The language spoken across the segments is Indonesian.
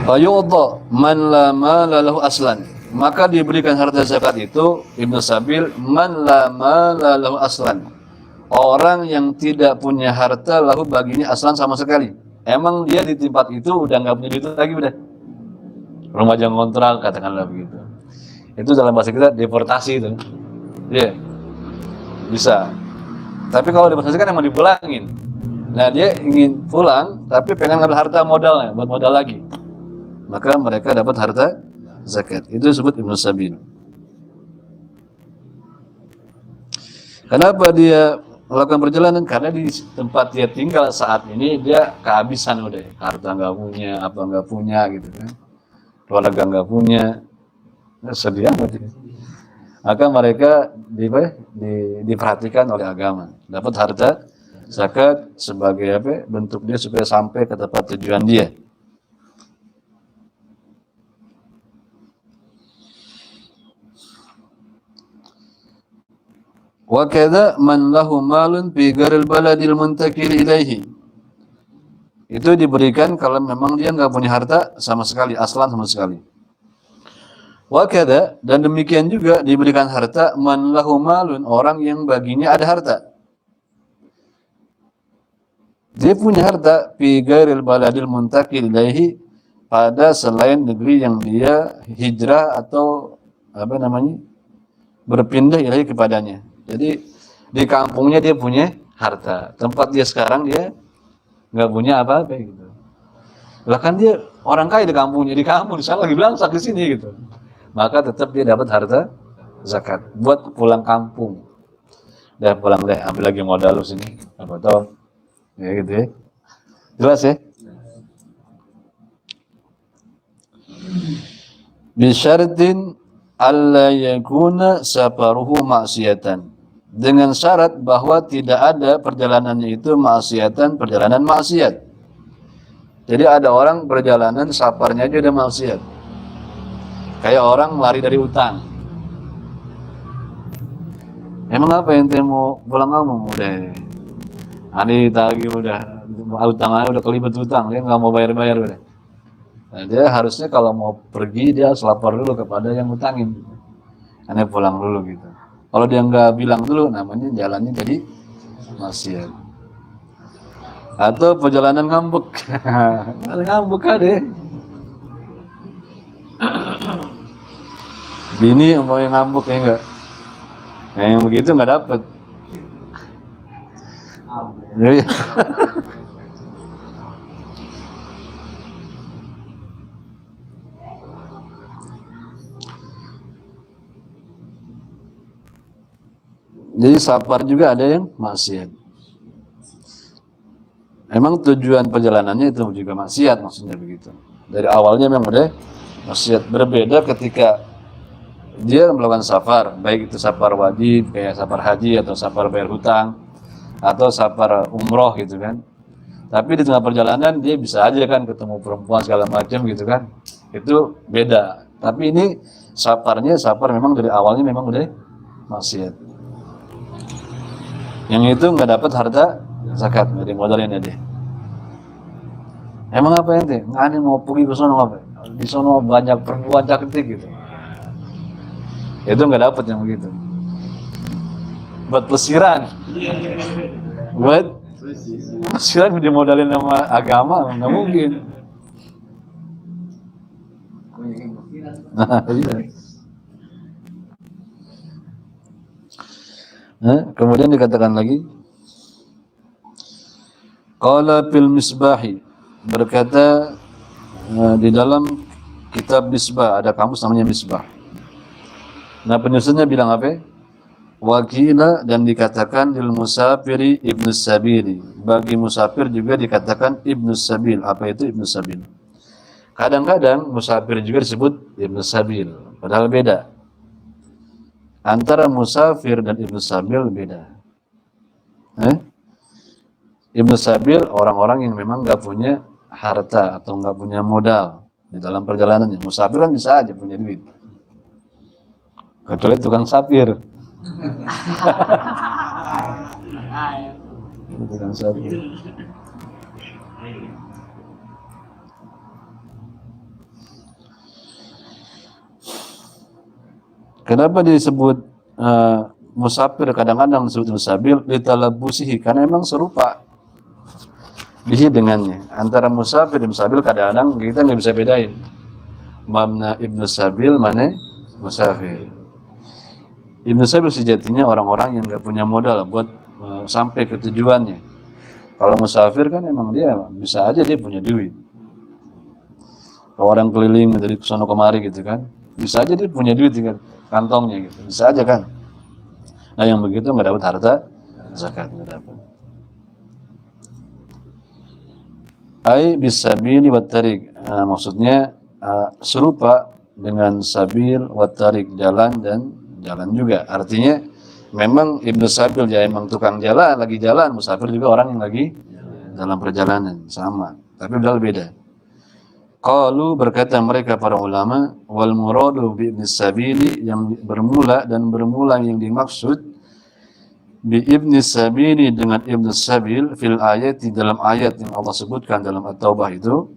Fayu'ta man la mala lahu aslan. Maka diberikan harta zakat itu Ibnu Sabil man la mala lahu aslan. Orang yang tidak punya harta lahu baginya aslan sama sekali. Emang dia di tempat itu udah nggak punya duit lagi udah. Rumah jangan kontrak katakanlah begitu. Itu dalam bahasa kita deportasi itu. Iya. Bisa. Tapi kalau deportasi kan emang dipulangin. Nah dia ingin pulang tapi pengen ngambil harta modalnya buat modal lagi. Maka mereka dapat harta zakat. Itu disebut Ibnu Sabil. Kenapa dia melakukan perjalanan? Karena di tempat dia tinggal saat ini dia kehabisan udah. Harta nggak punya, apa nggak punya gitu kan. Keluarga nggak punya. Sedih amat ya. Maka mereka diperhatikan oleh agama. Dapat harta zakat sebagai apa? Bentuk dia supaya sampai ke tempat tujuan dia. Wa kadza man lahu malun fi gharil baladil muntakil ilaihi. Itu diberikan kalau memang dia nggak punya harta sama sekali, aslan sama sekali. Wa kadza, dan demikian juga diberikan harta man lahu malun, orang yang baginya ada harta. Dia punya harta fi gharil baladil muntakil ilaihi, pada selain negeri yang dia hijrah atau apa namanya? Berpindah ilahi kepadanya. Jadi di kampungnya dia punya harta, tempat dia sekarang dia nggak punya apa-apa gitu. Bahkan dia orang kaya di kampungnya, di kampung, di sana lagi belangsak di sini gitu. Maka tetap dia dapat harta zakat buat pulang kampung. Dah pulang deh, ambil lagi modal lu sini, apa tau, ya gitu ya. Jelas ya? Bisyaratin alla yakuna safaruhu maksiatan. Dengan syarat bahwa tidak ada perjalanannya itu maksiatan, perjalanan maksiat. Jadi ada orang perjalanan safarnya aja udah maksiat. Kayak orang lari dari utang. Emang apa ente mau pulang kamu? Udah. Ani tadi udah utangnya udah kelibet utang, dia nggak mau bayar-bayar udah. Nah, dia harusnya kalau mau pergi dia harus lapor dulu kepada yang utangin. Aneh pulang dulu gitu. Kalau dia nggak bilang dulu, namanya jalannya jadi maksiat. Atau perjalanan ngambek. Ngambek ada. Bini mau yang ngambek ya enggak? Nah, yang begitu nggak dapet. Jadi safar juga ada yang maksiat. Emang tujuan perjalanannya itu juga maksiat, maksudnya begitu. Dari awalnya memang udah maksiat. Berbeda ketika dia melakukan safar, baik itu safar wajib kayak safar haji atau safar bayar hutang atau safar umroh gitu kan. Tapi di tengah perjalanan dia bisa aja kan ketemu perempuan segala macam gitu kan. Itu beda. Tapi ini safarnya safar memang dari awalnya memang udah maksiat. Yang itu nggak dapat harta zakat dari modalnya dia. Emang apa ente? Ngani mau pergi ke sono apa? Di sono banyak perempuan cantik gitu. Itu nggak dapat yang begitu. Buat pelesiran. Buat pelesiran dimodalin sama agama nggak mungkin. Nah, iya. Kemudian dikatakan lagi, qala fil misbahi, berkata di dalam kitab Misbah, ada kamus namanya Misbah. Nah penyusunnya bilang apa? Wakila, dan dikatakan lil musafiri ibnu sabili, bagi musafir juga dikatakan ibnu sabil. Apa itu ibnu sabil? Kadang-kadang musafir juga disebut ibnu sabil, padahal beda. Antara musafir dan ibnu sabil beda. Ibnu sabil orang-orang yang memang nggak punya harta atau nggak punya modal di dalam perjalanannya. Musafir kan bisa aja punya duit, kecuali tukang sapir. Tukang sapir. Kenapa disebut musafir, kadang-kadang disebut musabil litalabusihi, karena memang serupa bihi dengannya. Antara musafir dan musabil kadang-kadang kita nggak bisa bedain mana ibnu sabil, mana musafir. Ibnu sabil sejatinya orang-orang yang nggak punya modal buat sampai ke tujuannya. Kalau musafir kan emang dia bisa aja dia punya duit. Kalau orang keliling dari sono kemari gitu kan, bisa aja dia punya duit di kantongnya gitu, bisa aja kan. Nah yang begitu nggak dapat harta zakat, nggak dapat. Ai bisabili wat tariq, maksudnya serupa dengan sabil wat tariq, jalan dan jalan juga. Artinya memang ibnu sabil ya emang tukang jalan, lagi jalan. Musafir juga orang yang lagi dalam perjalanan, sama, tapi beda. Qalu, berkata mereka para ulama, wal muradu bi ibnis sabili, yang bermula yang dimaksud bi ibnis sabili dengan ibnus sabil fil ayat, di dalam ayat yang Allah sebutkan dalam At-Taubah itu,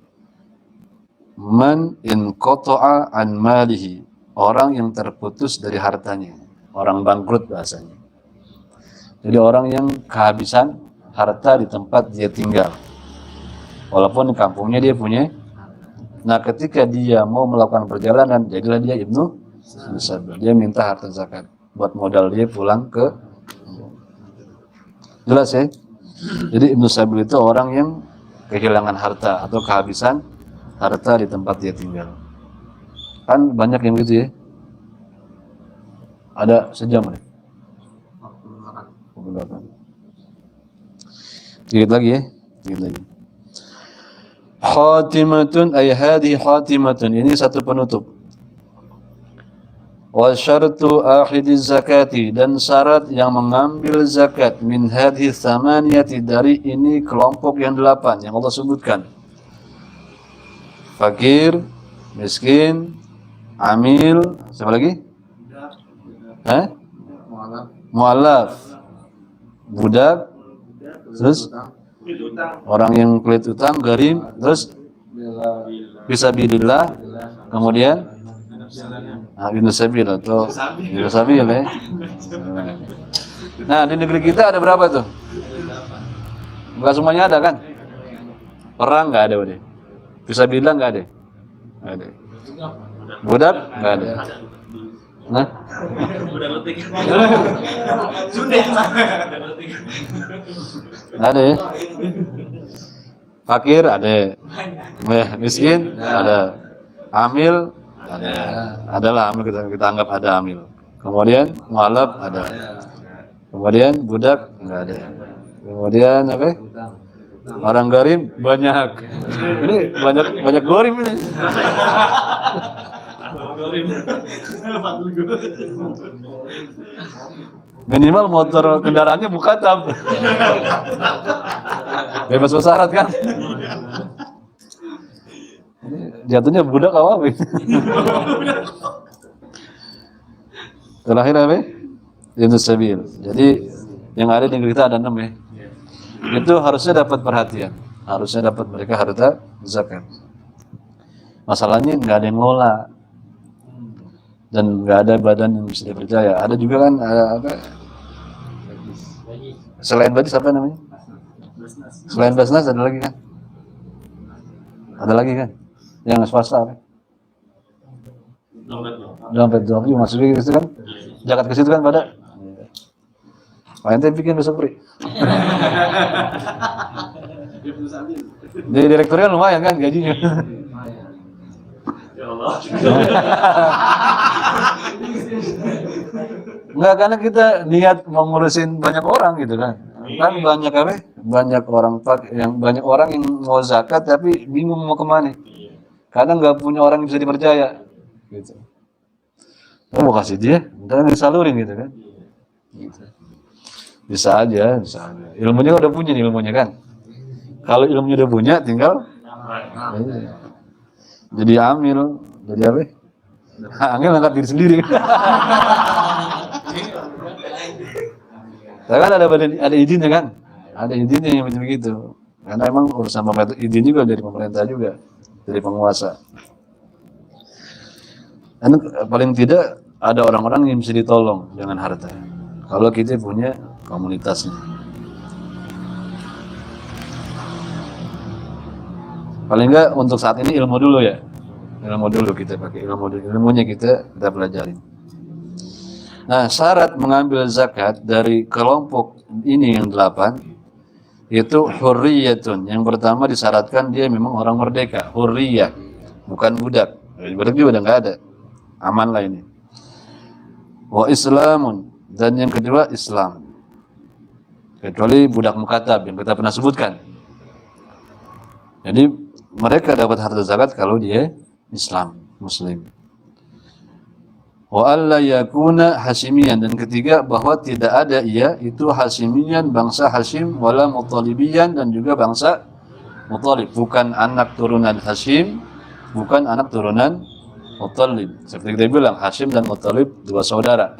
man in qata'a an malihi, orang yang terputus dari hartanya, orang bangkrut bahasanya. Jadi orang yang kehabisan harta di tempat dia tinggal, walaupun di kampungnya dia punya. Nah ketika dia mau melakukan perjalanan, jadilah dia ibnu sabil, dia minta harta zakat buat modal dia pulang ke. Jelas ya? Jadi ibnu sabil itu orang yang kehilangan harta atau kehabisan harta di tempat dia tinggal. Kan banyak yang gitu ya. Ada sejam nih. Dikit lagi ya, dikit lagi. Khatimatun ay hadhi khatimatun, ini satu penutup. Wa syartu akhidiz zakati, dan syarat yang mengambil zakat min hadhi tsamaniyati, dari ini kelompok yang 8 yang Allah sebutkan. Fakir, miskin, amil, siapa lagi? Mu'allaf, budak, terus orang yang kulit utang, garim, terus fisabilillah, kemudian ibnu sabil atau ibnu sabil ya. Nah di negeri kita ada berapa tuh? Enggak semuanya ada kan? Perang nggak ada udah. Fisabilillah nggak ada. Nggak ada. Budak nggak ada. Nah, ada ya. Fakir ada, miskin ada, amil ada, adalah amil, kita anggap ada amil. Kemudian mu'allaf ada, kemudian budak nggak ada, kemudian apa? Orang garim banyak. Ini banyak garim ini. Minimal motor kendaraannya mukatab. Bebas bersyarat kan? Jatuhnya budak apa? Terakhir apa? Ibnus sabil. Jadi yang ada di negeri kita ada 6 ya. Itu harusnya dapat perhatian. Harusnya dapat mereka harta zakat. Masalahnya nggak ada yang ngelola. Dan nggak ada badan yang bisa dipercaya. Ada juga kan apa? Selain Badis apa namanya? Selain Basnas ada lagi kan? Ada lagi kan? Yang swasta apa? Dompet masuk gitu kan? Zakat ke situ kan pada? Pak ente bikin besok free. Jadi direkturnya lumayan kan gajinya. Ya Allah. Enggak, karena kita niat mau ngurusin banyak orang gitu kan. Kan banyak apa? Banyak orang yang mau zakat tapi bingung mau kemana. Kadang nggak punya orang yang bisa dipercaya gitu. Oh, mau kasih dia, dan disalurin gitu kan. Gitu. Bisa aja. Ilmunya udah punya nih ilmunya kan. Kalau ilmunya udah punya, tinggal jadi amil, jadi apa? Amil angkat diri sendiri. Kan ada izinnya kan? Ada izinnya yang begitu. Karena emang urusan pemerintah, izin juga dari pemerintah juga, dari penguasa. Dan paling tidak ada orang-orang yang bisa ditolong dengan harta. Kalau kita punya komunitasnya. Paling enggak untuk saat ini ilmu dulu ya. Ilmu dulu kita pakai ilmunya kita pelajarin. Nah, syarat mengambil zakat dari kelompok ini yang 8 itu hurriyatun. Yang pertama disyaratkan dia memang orang merdeka, hurriyah, bukan budak. Budak juga udah nggak ada, aman lah ini. Wa islamun, dan yang kedua Islam. Kecuali budak mukatab yang kita pernah sebutkan. Jadi mereka dapat harta zakat kalau dia Islam, Muslim. Wa alla yakuna Hashimiyan, dan ketiga bahwa tidak ada ia itu Hashimiyan bangsa Hashim wala Muttalibiyan, dan juga bangsa Muttalib, bukan anak turunan Hashim, bukan anak turunan Muttalib. Seperti kita bilang Hashim dan Muttalib dua saudara.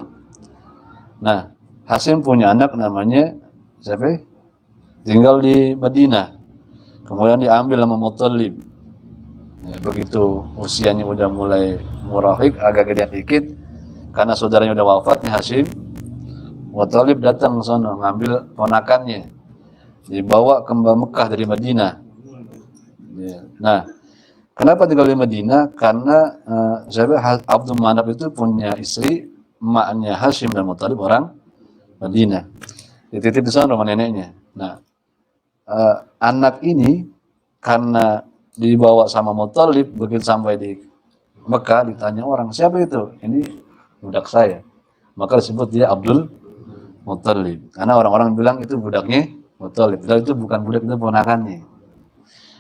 Nah, Hashim punya anak namanya siapa? Tinggal di Madinah. Kemudian diambil sama Muttalib. Ya, begitu usianya udah mulai murahik, agak gedean dikit, karena saudaranya udah wafat nih Hashim, Muttalib datang ke sana ngambil ponakannya, dibawa ke Mekah dari Madinah. Ya. Nah, kenapa tinggal di Madinah? Karena Abdul Manaf itu punya istri, emaknya Hashim dan Muttalib orang Madinah, dititip di sana sama neneknya. Nah, anak ini karena dibawa sama Muttalib, begitu sampai di Mekah ditanya orang, siapa itu? Ini budak saya. Maka disebut dia Abdul Muttalib. Karena orang-orang bilang itu budaknya Muttalib. Padahal itu bukan budak, itu ponakannya.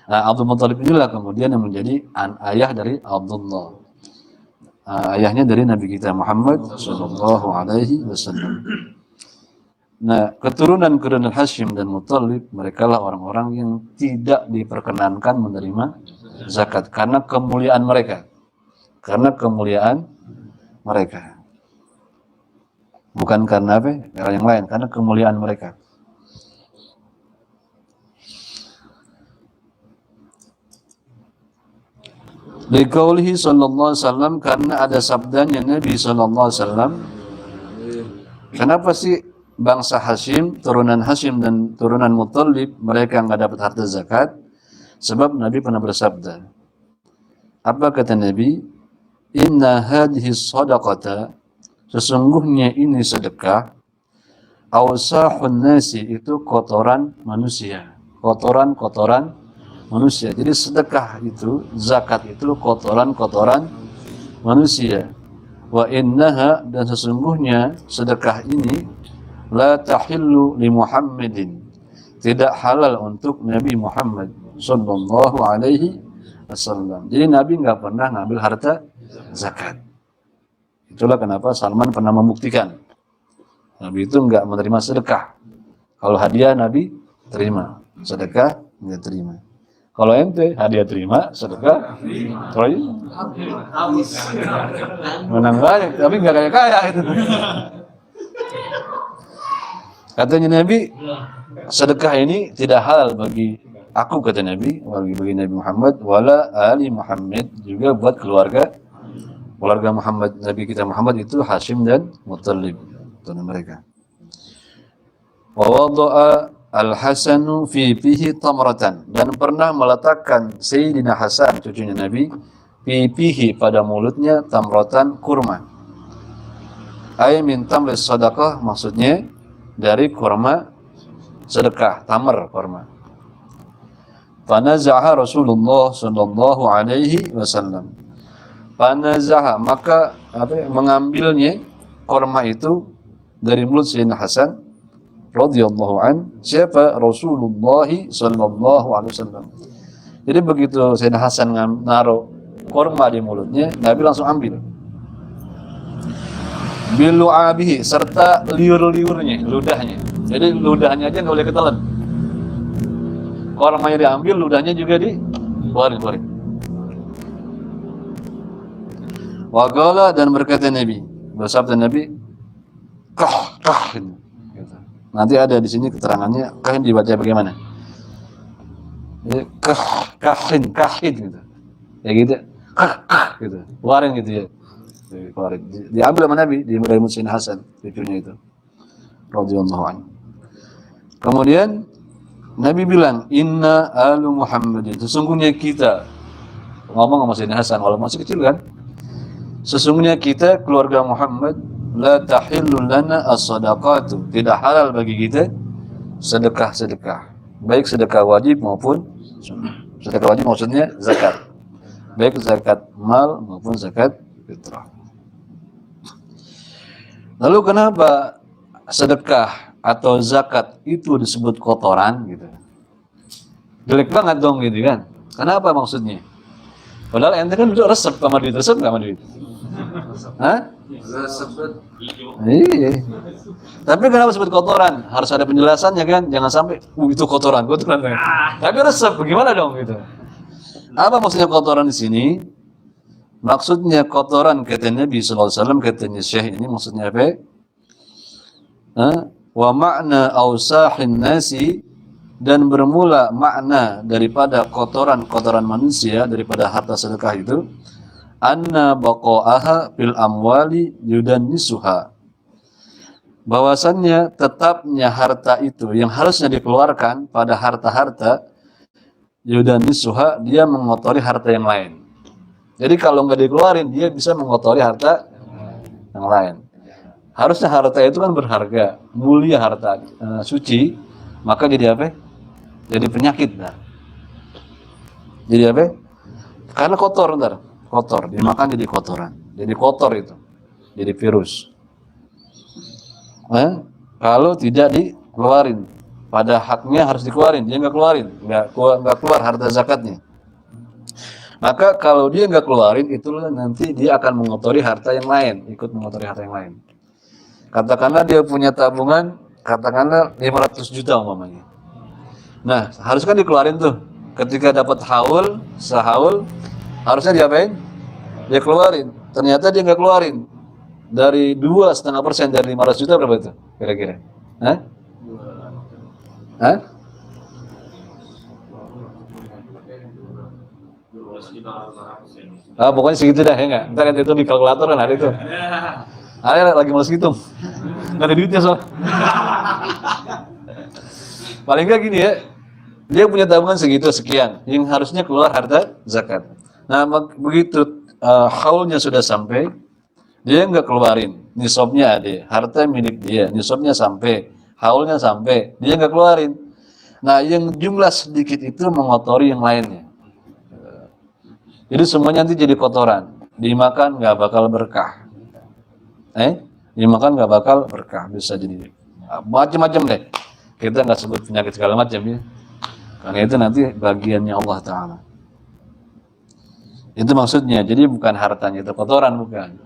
Nah, Abdul Muttalib inilah kemudian yang menjadi ayah dari Abdullah. Ayahnya dari Nabi kita Muhammad sallallahu alaihi wasallam. Nah, keturunan Hashim dan Muttalib, mereka lah orang-orang yang tidak diperkenankan menerima zakat karena kemuliaan mereka. Karena kemuliaan mereka. Bukan karena apa? Karena yang lain, karena kemuliaan mereka. Liqaulihi sallallahu alaihi wasallam, karena ada sabdanya Nabi sallallahu alaihi wasallam. Kenapa sih bangsa Hashim, turunan Hashim dan turunan Muttalib mereka enggak dapat harta zakat? Sebab Nabi pernah bersabda. Apa kata Nabi? Inna hadhihi shadaqata, sesungguhnya ini sedekah, awsahun nasi, itu kotoran manusia, kotoran-kotoran manusia. Jadi sedekah itu, zakat itu kotoran-kotoran manusia. Wa innaha, dan sesungguhnya sedekah ini la tahillu li Muhammadin, tidak halal untuk Nabi Muhammad sallallahu alaihi wasallam. Jadi Nabi enggak pernah ngambil harta zakat. Itulah kenapa Salman pernah membuktikan Nabi itu enggak menerima sedekah. Kalau hadiah Nabi terima, sedekah enggak terima. Kalau ente hadiah terima, sedekah terima. Menang banyak, tapi enggak kaya-kaya itu. Katanya Nabi, sedekah ini tidak halal bagi aku, kata Nabi, bagi Nabi Muhammad, wala ali Muhammad, juga buat keluarga Muhammad. Nabi kita Muhammad itu Hashim dan Muttalib, itu mereka. Wa wada'a al-Hasanu fi pihi tamratan, dan pernah meletakkan Sayyidina Hasan, cucunya Nabi, fi pihi, pada mulutnya, tamratan, kurma. Ay min tamris sadaqah, maksudnya dari kurma sedekah, tamar kurma. Fanazaha Rasulullah sallallahu alaihi wasallam. Fanazaha, maka mengambilnya kurma itu dari mulut Sayyidina Hasan radhiyallahu an. Siapa? Rasulullah sallallahu alaihi wasallam. Jadi begitu Sayyidina Hasan naruh kurma di mulutnya, Nabi langsung ambil. Bilu'abihi, serta liur-liurnya, ludahnya. Jadi ludahnya aja nggak boleh ketelan. Kurmanya diambil, ludahnya juga dikeluarin. Waqala, dan berkata Nabi, bersabda Nabi, kah. Gitu. Nanti ada di sini keterangannya, kah dibaca bagaimana? Jadi, kahin gitu. Ya gitu. Kah gitu. Keluarin gitu ya. dikeluarin. Diambil sama Nabi dari Sayyidina Hasan, cucunya itu. Radhiyallahu anhu. Kemudian Nabi bilang, "Inna alu Muhammadin." Sesungguhnya kita, ngomong sama Sayyidina Hasan walaupun masih kecil kan. Sesungguhnya kita keluarga Muhammad la tahillu lana as-sadaqatu. Tidak halal bagi kita sedekah-sedekah. Baik sedekah wajib maupun sunnah. Sedekah wajib maksudnya zakat. Baik zakat mal maupun zakat fitrah. Lalu kenapa sedekah atau zakat itu disebut kotoran gitu? Jelek banget dong gitu kan? Kenapa maksudnya? Padahal ente kan duduk resep sama duit, resep nggak sama duit? Hah? Iya. Tapi kenapa disebut kotoran? Harus ada penjelasannya kan? Jangan sampai itu kotoran. Tapi resep, bagaimana dong gitu? Apa maksudnya kotoran di sini? Maksudnya kotoran kata Nabi sallallahu alaihi wasallam, katanya Syekh ini maksudnya apa? Wa makna ausahin nasi, dan bermula makna daripada kotoran-kotoran manusia daripada harta sedekah itu, anna baqa'aha fil amwali yudannisuha, bahwasannya tetapnya harta itu yang harusnya dikeluarkan pada harta-harta, yudannisuha, dia mengotori harta yang lain. Jadi kalau nggak dikeluarin, dia bisa mengotori harta yang lain. Harusnya harta itu kan berharga, mulia harta, suci, maka jadi apa? Jadi penyakit, nah. Jadi apa? Karena kotor, ntar kotor, dimakan jadi kotoran, jadi kotor itu, jadi virus. Kalau tidak dikeluarin, pada haknya harus dikeluarin, dia nggak keluarin, nggak keluar harta zakatnya. Maka kalau dia nggak keluarin, itulah nanti dia akan mengotori harta yang lain, ikut mengotori harta yang lain. Katakanlah dia punya tabungan, katakanlah 500 juta umpamanya. Nah, harus kan dikeluarin tuh. Ketika dapat haul, sehaul, harusnya diapain? Dia keluarin. Ternyata dia nggak keluarin. Dari 2,5% dari 500 juta berapa itu? Kira-kira? Hah? Pokoknya segitu dah ya nggak? Ntar itu di kalkulator kan ada itu. Ada lagi males hitung. Nggak ada duitnya soal. Paling nggak gini ya, dia punya tabungan segitu sekian, yang harusnya keluar harta zakat. Nah begitu haulnya sudah sampai, dia nggak keluarin, nisabnya ada, harta milik dia, nisabnya sampai, haulnya sampai, dia nggak keluarin. Nah yang jumlah sedikit itu mengotori yang lainnya. Jadi semuanya nanti jadi kotoran, dimakan nggak bakal berkah. Dimakan nggak bakal berkah, bisa jadi macam-macam deh. Kita nggak sebut penyakit segala macam ya, karena itu nanti bagiannya Allah Ta'ala. Itu maksudnya, jadi bukan hartanya itu kotoran, bukan.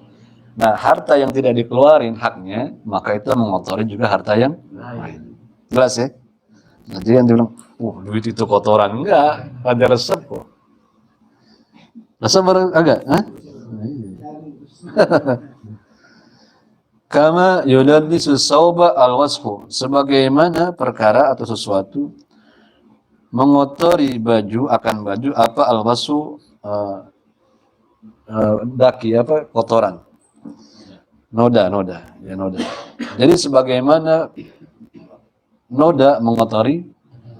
Nah harta yang tidak dikeluarin haknya, maka itu mengotori juga harta yang lain. Jelas ya? Jadi yang dibilang, duit itu kotoran, enggak, ada resep kok. Resep agak, Kama yudaddisu sauba al-wasfu, sebagaimana perkara atau sesuatu mengotori baju, akan baju apa, al-wasfu, daki apa, kotoran, noda. Jadi sebagaimana noda mengotori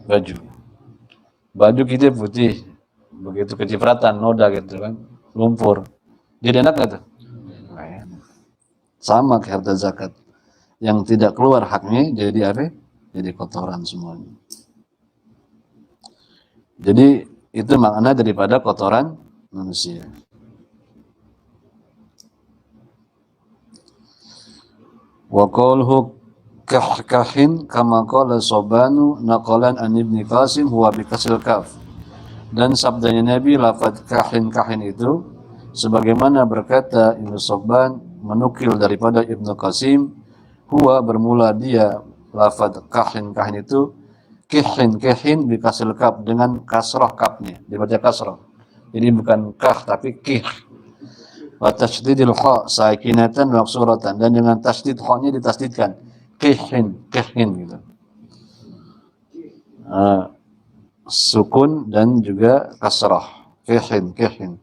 baju kita putih, begitu kecipratan noda gitu kan, lumpur, jadi enak nggak tuh? Sama kayak harta zakat, yang tidak keluar haknya jadi apa? Jadi kotoran semuanya. Jadi itu makna daripada kotoran manusia. Wa qawluhu kahkahin kama qala Sobanu naqalan an Ibni Qasim huwa bikasril kaf. Dan sabdanya Nabi lafaz kahin itu sebagaimana berkata Ibnu Soban menukil daripada Ibnu Qasim, huwa bermula dia lafaz kahin itu kihin bikasril kaf, dengan kasrah kafnya, dibaca kasrah. Jadi bukan kah tapi kih. Wa tasydidil kha sakinatan maksuratan, dan dengan tasydid kha-nya ditasydidkan. Kihin gitu. Sukun dan juga kasrah. Kihin.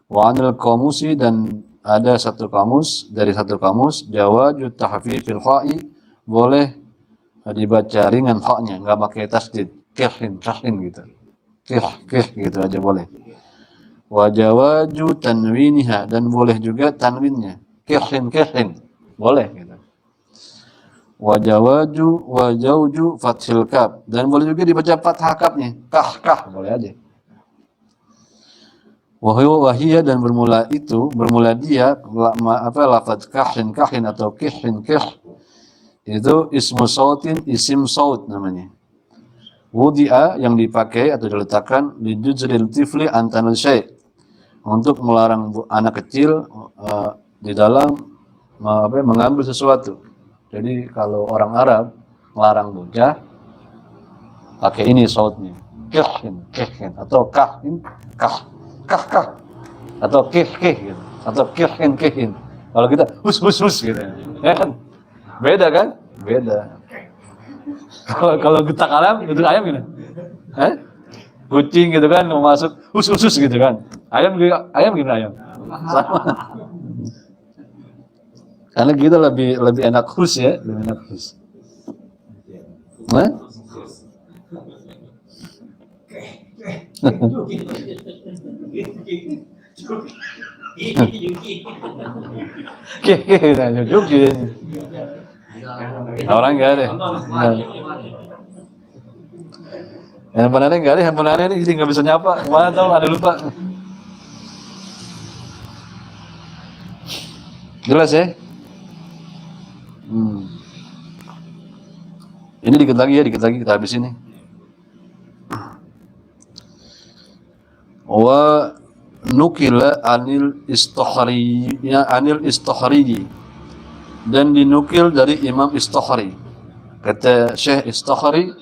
Wa anil qamusi, dan ada satu kamus, dari satu kamus, jawaju tahfifil kha'i, boleh dibaca ringan haknya, nggak pakai tasdid, kihin gitu, kih gitu aja boleh. Wajawaju tanwiniha, dan boleh juga tanwinnya, kihin boleh gitu. Wajauju fathil kaf, dan boleh juga dibaca fathah kafnya, kah boleh aja. Wahiyya, dan bermula dia lafaz kahin atau kihin itu ismu sautin, isim saut namanya. Wudi'a, yang dipakai atau diletakkan di juzril tifli antanul syai', untuk melarang anak kecil di dalam mengambil sesuatu. Jadi kalau orang Arab melarang bocah pakai ini sautnya, kihin atau kahin kah atau kih gitu, atau kihin. Kalau kita hus gitu ya kan, beda kan, beda. Kalau getak ayam gitu, kucing gitu kan mau masuk hus gitu kan, ayam gimana ayam sama. Karena kita lebih enak hus ya, lebih enak hus. Orang nggak ada. Handphone nggak ada, handphone ini jadi nggak bisa nyapa. Mana tahu ada lupa. Jelas ya? Ini dikit lagi kita habis ini. Wa nukila anil Istokhari, dan dinukil dari Imam Istokhari. Kata Syekh Istokhari,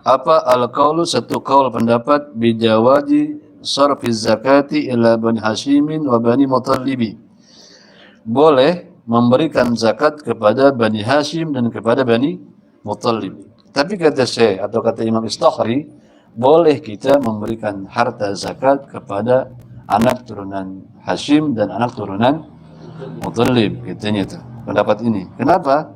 apa al-qaulu, satu qaul pendapat, bijawaji sarfi zakati ila Bani Hashimin wa Bani Muttallibi, boleh memberikan zakat kepada Bani Hashim dan kepada Bani Muttalib. Tapi kata Syekh atau kata Imam Istokhari, boleh kita memberikan harta zakat kepada anak turunan Hashim dan anak turunan Muttalib, katanya itu. Pendapat ini. Kenapa?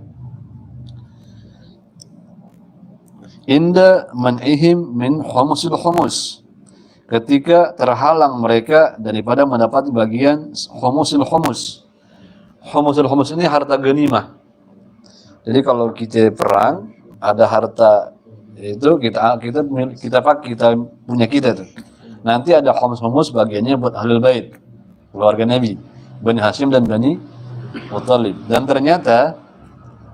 Inda man'ihim min humusil humus. Ketika terhalang mereka daripada mendapat bagian humusil humus. Humusil humus ini harta ganimah. Jadi kalau kita perang, ada harta itu kita punya kita tuh. Nanti ada humus bagiannya buat ahlul bait, keluarga Nabi, Bani Hashim dan Bani Muttalib. Dan ternyata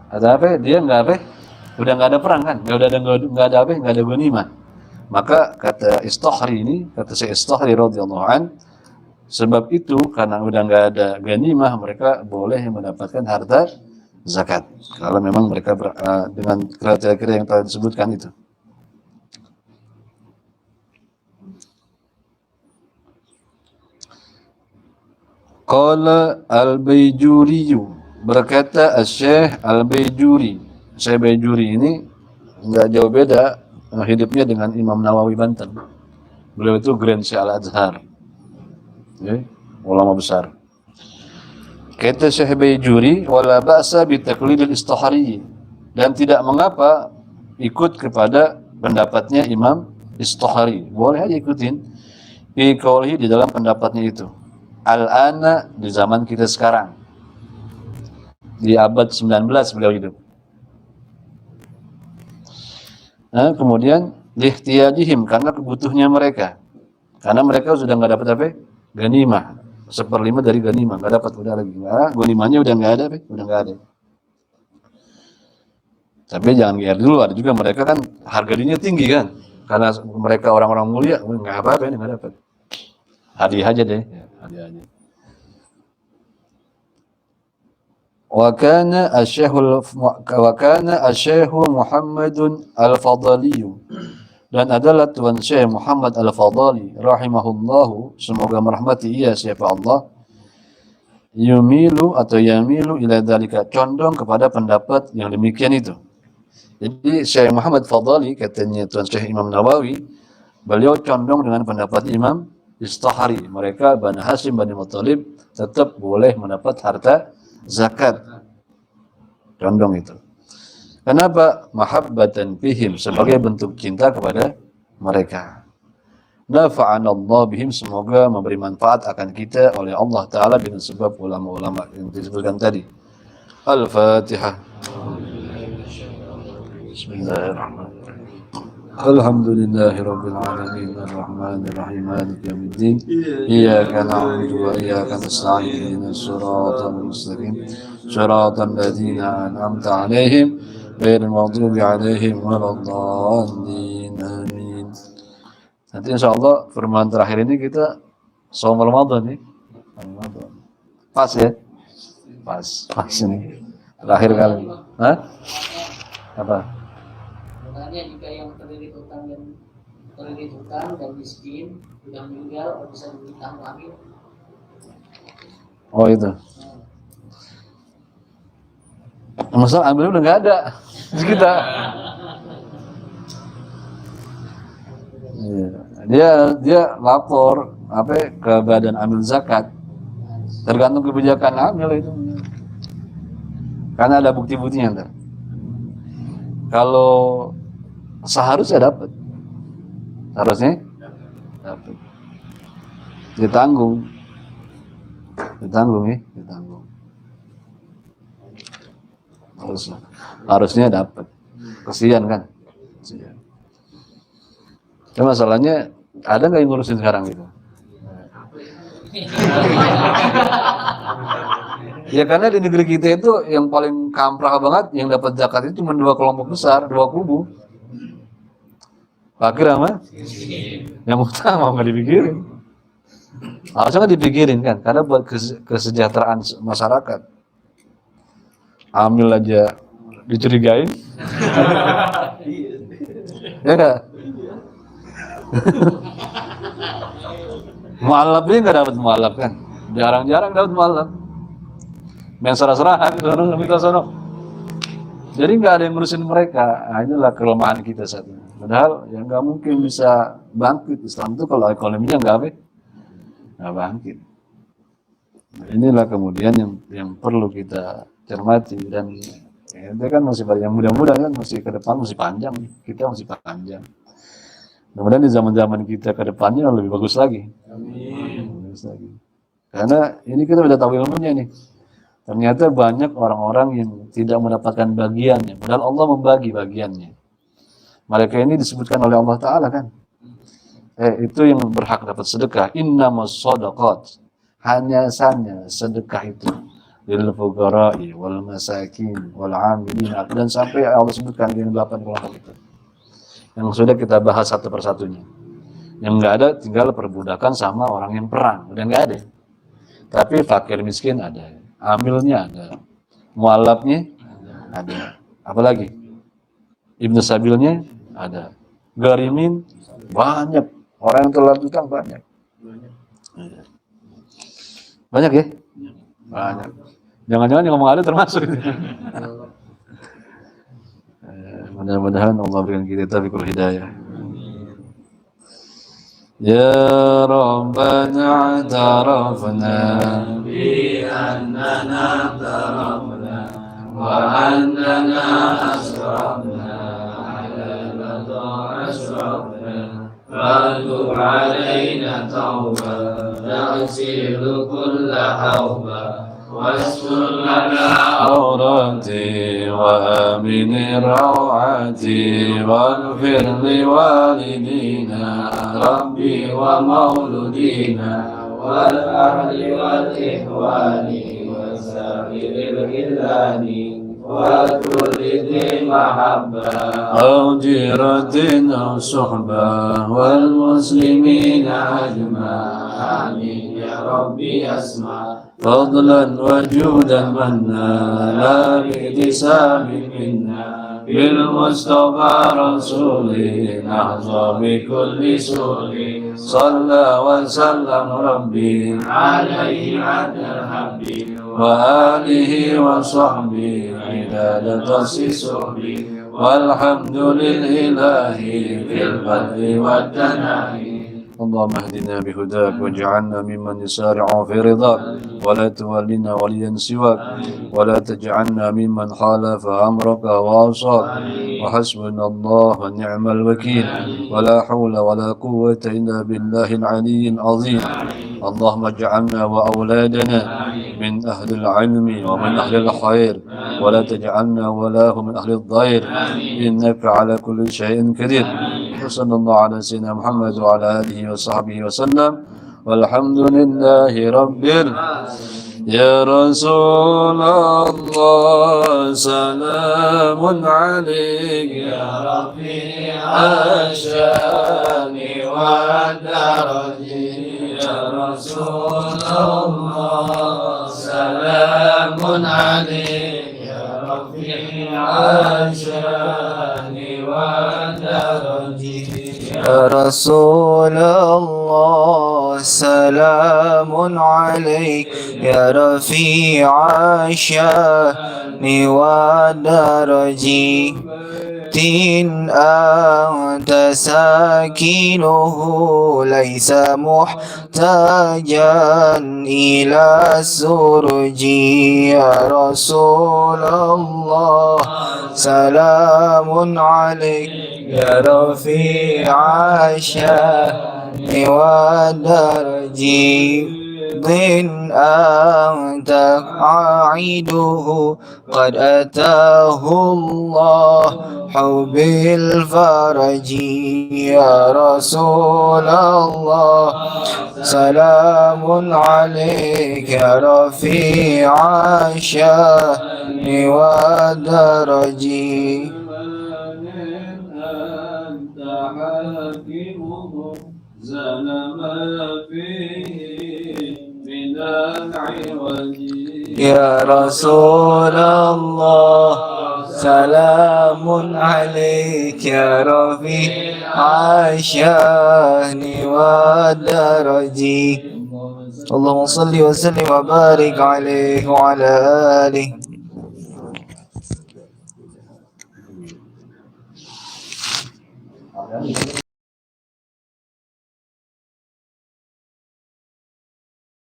ada apa? Dia udah nggak ada perang kan? Nggak ada ghanimah. Maka kata Istokhari ini, kata Syekh Istokhari radhiyallahu an, sebab itu karena udah nggak ada ghanimah, mereka boleh mendapatkan harta zakat. Kalau memang mereka dengan kriteria yang telah disebutkan itu. Qala al-Baijuri, berkata Syekh al-Baijuri. Syekh Baijuri ini enggak jauh beda hidupnya dengan Imam Nawawi Banten. Beliau itu Grand Syekh Al-Azhar. Ya, ulama besar. Kata Syekh Baijuri, wala ba'sa bi taqlidil Istokhari, dan tidak mengapa ikut kepada pendapatnya Imam Istokhari. Boleh aja ikutin fi qaulihi, di dalam pendapatnya itu. Al-ana, di zaman kita sekarang, di abad 19 beliau hidup. Nah, kemudian lihtiyajihim, karena kebutuhnya mereka, karena mereka sudah nggak dapat apa? Ghanimah, 1/5 dari ghanimah nggak dapat, udah lagi ghanimahnya udah nggak ada, udah nggak ada. Tapi jangan GR dulu, ada juga mereka kan harga dirinya tinggi kan, karena mereka orang-orang mulia, nggak apa-apa ini nggak dapat. Hadiah aja deh, hadiah aja. Wa kana asy-Syaikh Muhammadun Al-Fadali, dan adalah Tuan Syekh Muhammad Al-Fadali rahimahullahu, semoga merahmati ia siapa Allah, yamilu ila dzalika, condong kepada pendapat yang demikian itu. Jadi Syekh Muhammad Fadali, katanya Tuan Syekh Imam Nawawi, beliau condong dengan pendapat Imam istahari, mereka Bani Hashim, Bani Muthalib tetap boleh mendapat harta zakat. Condong itu. Kenapa? Mahabbatan fihim, sebagai bentuk cinta kepada mereka. Nafa'anallah bihim, semoga memberi manfaat akan kita oleh Allah Ta'ala dengan sebab ulama-ulama yang disebutkan tadi. Al-Fatihah. Bismillahirrahmanirrahim. Alhamdulillahi Rabbil Alamin Ar-Rahmanir-Rahim Maliki Yawmiddin Iyyaka na'budu wa iyyaka nasta'in Ihdinas siratal mustaqim Siratal ladzina an'amta 'alaihim ghairil maghdubi 'alaihim waladdallin. Amin. Nanti insyaallah firman terakhir ini kita shaum Ramadan nih. Ramadan. Pas ya? Pas ini. Terakhir kali. Hah? Apa? Jika yang terlilit hutang dan miskin sudah meninggal bisa diminta amil. Oh itu. Masalah ambil udah nggak ada di kita. Dia lapor ke badan amil zakat. Tergantung kebijakan amil itu. Karena ada bukti-buktinya ntar. Kalau seharusnya dapat, seharusnya dapat, ditanggung ya, harusnya dapat. Kesian kan? Kesian. Ya, masalahnya ada nggak yang ngurusin sekarang gitu? Ya karena di negeri kita itu yang paling kamprah banget yang dapat zakat itu cuma dua kelompok besar, dua kubu. Fakir sama yang utang mau nggak dipikirin. Harusnya nggak dipikirin kan, karena buat kesejahteraan masyarakat. Amil aja dicurigain. Ya nggak? Mu'alaf ini nggak dapat mu'alaf kan? Jarang-jarang dapat mu'alaf. Main serah-serahan, minta sono. Jadi nggak ada yang ngurusin mereka. Nah, inilah kelemahan kita saat ini. Padahal yang nggak mungkin bisa bangkit Islam itu kalau ekonominya nggak bangkit. Nah, inilah kemudian yang perlu kita cermati dan itu kan masih banyak, mudah-mudahan kan masih ke depan masih panjang. Kita masih panjang. Kemudian di zaman-zaman kita ke depannya lebih bagus lagi. Amin. Bagus lagi. Karena ini kita udah tahu ilmunya nih. Ternyata banyak orang-orang yang tidak mendapatkan bagiannya, padahal Allah membagi bagiannya. Mereka ini disebutkan oleh Allah Ta'ala kan. Itu yang berhak dapat sedekah. Innamas shadaqat, hanya sedekah itu lil fuqara'i wal masakin wal 'amilin, dan sampai Allah sebutkan di 8 kelompok itu. Yang sudah kita bahas satu persatunya. Yang enggak ada tinggal perbudakan sama orang yang perang, udah enggak ada. Tapi fakir miskin ada. Amilnya ada, mualafnya ada, apalagi ibnu sabilnya ada, garimin banyak, orang yang telat utang banyak ya, banyak. Jangan-jangan yang ngomong ada termasuk. Mudah-mudahan Allah berikan kita taufiqul hidayah. يا ربنا اعترفنا بأننا اعترفنا وأننا أسرفنا على لظى أشرفنا فتب علينا توبة تغسل كل حوبة واستر لنا عوراتي وآمن روعتي واغفر لوالدينا ربي ومولودينا والأهل والإخوان وسائر البلدان وكل ذي محبة أو جيرة أو صحبة والمسلمين أجمعين يا ربي أسمع فضلا وجودا منا لا باكتساب منا بالمصطفى رسوله نحظى بكل سوء صلى وسلم ربي عليه عد الحب وآله وصحبه عداد الصحب والحمد لله في البر والتناهي اللهم اهدنا بهداك واجعلنا ممن يسارع في رضاك ولا تولنا وليا سواك ولا تجعلنا ممن خالف أمرك وعصاك وحسبنا الله ونعم الوكيل ولا حول ولا قوة إلا بالله العلي العظيم اللهم اجعلنا وأولادنا من أهل العلم ومن أهل الخير ولا تجعلنا ولا هم من أهل الضير إنك على كل شيء قدير وصلى الله على سيدنا محمد وعلى آله وصحبه وسلم والحمد لله رب يا رسول الله سلام عليك يا رفيع الشان والدرج يا رسول الله سلام عليك يا رفيع الشان والدرج يا رسول الله سلام عليك يا رفيع الشان والدرج أنت ساكنه ليس محتاجا إلى السرج يا رسول الله سلام عليك يا رفيع الشان والدرج أنت عائده قد أتاه الله بالفرج يا رسول الله سلام عليك يا رفيع الشان والدرج أنت حاكمه زل ما فيه من العوج يا رسول الله سلام عليك يا رفيع الشان والدرج اللهم صل وسلم وبارك عليه وعلى آله